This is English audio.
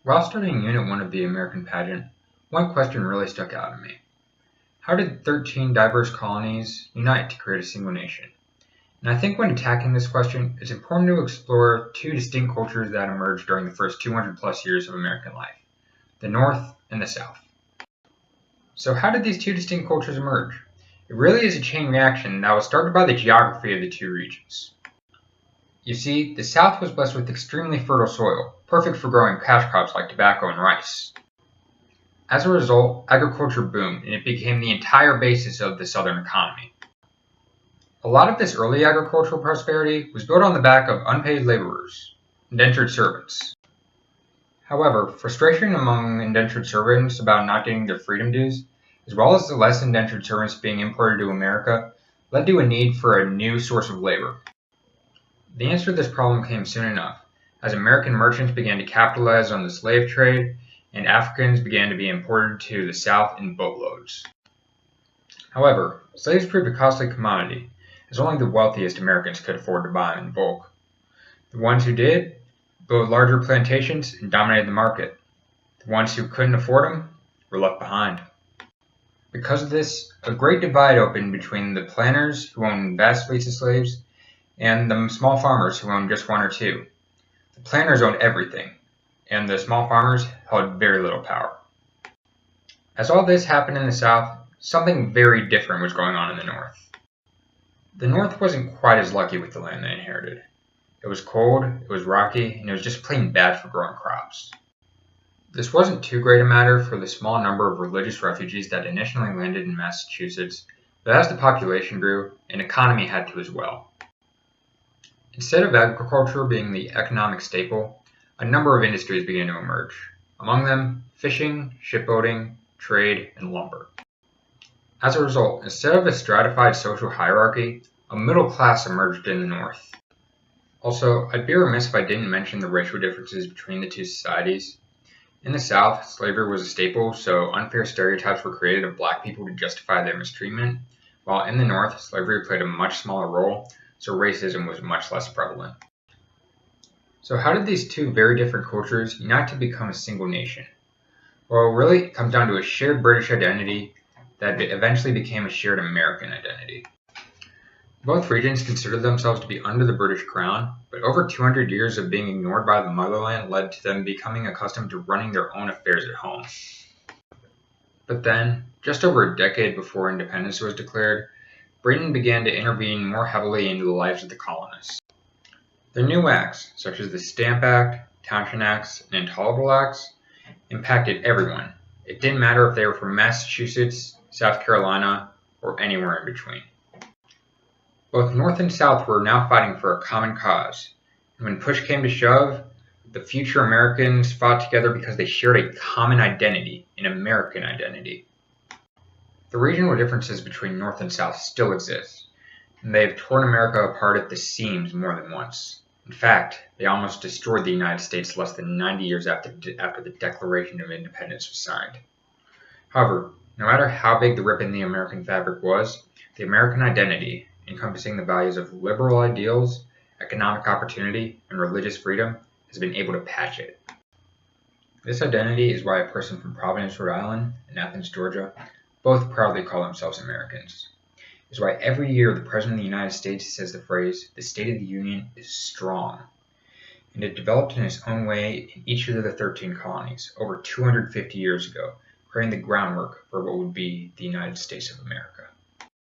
While studying Unit 1 of the American pageant, one question really stuck out to me. How did 13 diverse colonies unite to create a single nation? And I think when attacking this question, it's important to explore two distinct cultures that emerged during the first 200 plus years of American life, the North and the South. So how did these two distinct cultures emerge? It really is a chain reaction that was started by the geography of the two regions. You see, the South was blessed with extremely fertile soil, perfect for growing cash crops like tobacco and rice. As a result, agriculture boomed and it became the entire basis of the Southern economy. A lot of this early agricultural prosperity was built on the back of unpaid laborers, indentured servants. However, frustration among indentured servants about not getting their freedom dues, as well as the less indentured servants being imported to America, led to a need for a new source of labor. The answer to this problem came soon enough, as American merchants began to capitalize on the slave trade and Africans began to be imported to the South in boatloads. However, slaves proved a costly commodity, as only the wealthiest Americans could afford to buy them in bulk. The ones who did built larger plantations and dominated the market. The ones who couldn't afford them were left behind. Because of this, a great divide opened between the planters who owned vast fleets of slaves and the small farmers who owned just one or two. The planters owned everything, and the small farmers held very little power. As all this happened in the South, something very different was going on in the North. The North wasn't quite as lucky with the land they inherited. It was cold, it was rocky, and it was just plain bad for growing crops. This wasn't too great a matter for the small number of religious refugees that initially landed in Massachusetts, but as the population grew, an economy had to as well. Instead of agriculture being the economic staple, a number of industries began to emerge, among them fishing, shipbuilding, trade, and lumber. As a result, instead of a stratified social hierarchy, a middle class emerged in the North. Also, I'd be remiss if I didn't mention the racial differences between the two societies. In the South, slavery was a staple, so unfair stereotypes were created of black people to justify their mistreatment, while in the North, slavery played a much smaller role, so racism was much less prevalent. So how did these two very different cultures unite to become a single nation? Well, really, it comes down to a shared British identity that eventually became a shared American identity. Both regions considered themselves to be under the British Crown, but over 200 years of being ignored by the motherland led to them becoming accustomed to running their own affairs at home. But then, just over a decade before independence was declared, Britain began to intervene more heavily into the lives of the colonists. The new acts, such as the Stamp Act, Townshend Acts, and Intolerable Acts, impacted everyone. It didn't matter if they were from Massachusetts, South Carolina, or anywhere in between. Both North and South were now fighting for a common cause, and when push came to shove, the future Americans fought together because they shared a common identity, an American identity. The regional differences between North and South still exist, and they have torn America apart at the seams more than once. In fact, they almost destroyed the United States less than 90 years after the Declaration of Independence was signed. However, no matter how big the rip in the American fabric was, the American identity, encompassing the values of liberal ideals, economic opportunity, and religious freedom, has been able to patch it. This identity is why a person from Providence, Rhode Island, and Athens, Georgia, both proudly call themselves Americans. It's why every year the President of the United States says the phrase, "The State of the Union is strong." And it developed in its own way in each of the 13 colonies over 250 years ago, creating the groundwork for what would be the United States of America.